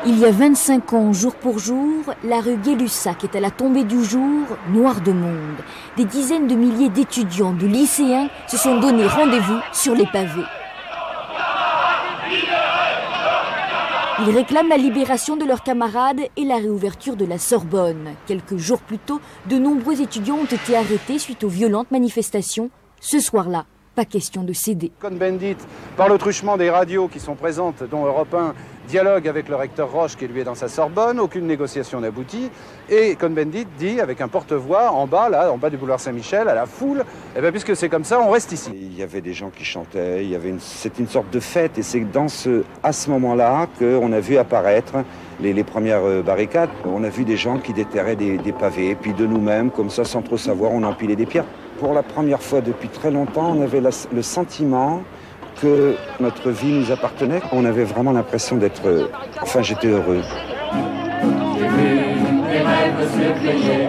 Il y a 25 ans, jour pour jour, la rue Gay-Lussac est à la tombée du jour, noire de monde. Des dizaines de milliers d'étudiants, de lycéens se sont donné rendez-vous sur les pavés. Ils réclament la libération de leurs camarades et la réouverture de la Sorbonne. Quelques jours plus tôt, de nombreux étudiants ont été arrêtés suite aux violentes manifestations. Ce soir-là, pas question de céder. Cohn-Bendit, par le truchement des radios qui sont présentes, dont Europe 1 dialogue avec le recteur Roche qui lui est dans sa Sorbonne, aucune négociation n'aboutit. Et Cohn-Bendit dit avec un porte-voix en bas du boulevard Saint-Michel, à la foule, eh bien, puisque c'est comme ça, on reste ici. Il y avait des gens qui chantaient, c'était une sorte de fête et c'est à ce moment-là qu'on a vu apparaître les premières barricades. On a vu des gens qui déterraient des pavés, puis de nous-mêmes, comme ça, sans trop savoir, on empilait des pierres. Pour la première fois depuis très longtemps, on avait le sentiment que notre vie nous appartenait. On avait vraiment l'impression d'être... Enfin, j'étais heureux. J'ai vu mes rêves se flécher.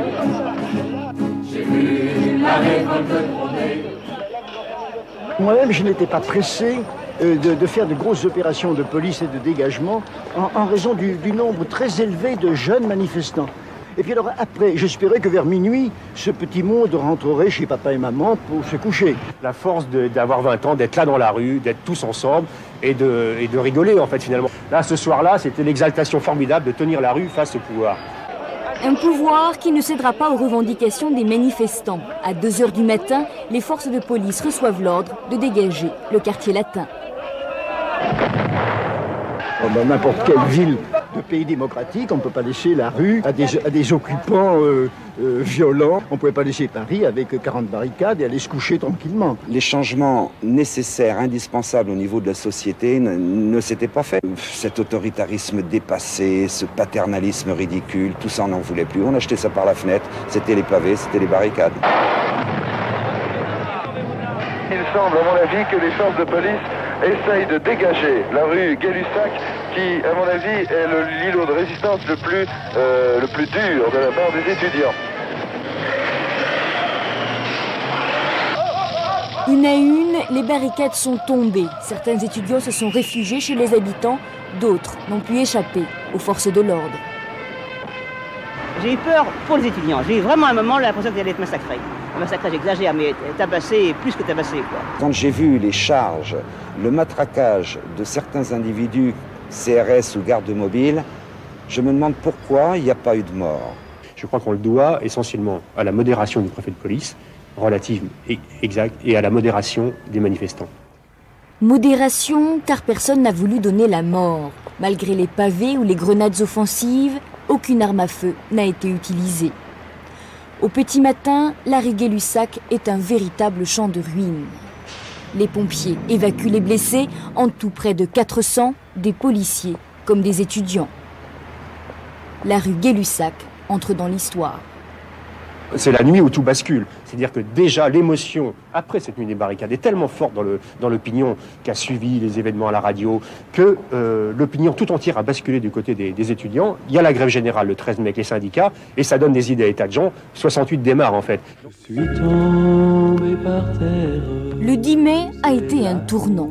J'ai vu la révolte trôner. Moi-même, je n'étais pas pressé de faire de grosses opérations de police et de dégagement en raison du nombre très élevé de jeunes manifestants. Et puis alors après, j'espérais que vers minuit, ce petit monde rentrerait chez papa et maman pour se coucher. La force d'avoir 20 ans, d'être là dans la rue, d'être tous ensemble et de rigoler en fait finalement. Là, ce soir-là, c'était l'exaltation formidable de tenir la rue face au pouvoir. Un pouvoir qui ne cédera pas aux revendications des manifestants. À 2 h du matin, les forces de police reçoivent l'ordre de dégager le quartier latin. Dans n'importe quelle ville de pays démocratique, on ne peut pas laisser la rue à des occupants violents. On ne pouvait pas laisser Paris avec 40 barricades et aller se coucher tranquillement. Les changements nécessaires, indispensables au niveau de la société ne s'étaient pas faits. Cet autoritarisme dépassé, ce paternalisme ridicule, tout ça on n'en voulait plus. On achetait ça par la fenêtre, c'était les pavés, c'était les barricades. Il semble, à mon avis, que les forces de police essayent de dégager la rue Gay-Lussac, qui, à mon avis, est l'îlot de résistance le plus dur de la part des étudiants. Une à une, les barricades sont tombées. Certains étudiants se sont réfugiés chez les habitants, d'autres n'ont pu échapper aux forces de l'ordre. J'ai eu peur pour les étudiants. J'ai eu vraiment un moment l'impression qu'ils allaient être massacrés. Un massacre, j'exagère, mais tabassé, plus que tabassé, quoi. Quand j'ai vu les charges, le matraquage de certains individus, CRS ou garde mobile, je me demande pourquoi il n'y a pas eu de mort. Je crois qu'on le doit essentiellement à la modération du préfet de police, relative et exacte, et à la modération des manifestants. Modération, car personne n'a voulu donner la mort. Malgré les pavés ou les grenades offensives, aucune arme à feu n'a été utilisée. Au petit matin, la rue Gay-Lussac est un véritable champ de ruines. Les pompiers évacuent les blessés, en tout près de 400, des policiers comme des étudiants. La rue Gay-Lussac entre dans l'histoire. C'est la nuit où tout bascule. C'est-à-dire que déjà l'émotion, après cette nuit des barricades, est tellement forte dans l'opinion qui a suivi les événements à la radio, que l'opinion tout entière a basculé du côté des étudiants. Il y a la grève générale le 13 mai avec les syndicats, et ça donne des idées à des tas de gens. 68 démarre en fait. Je suis tombé par terre. Le 10 mai a été un tournant.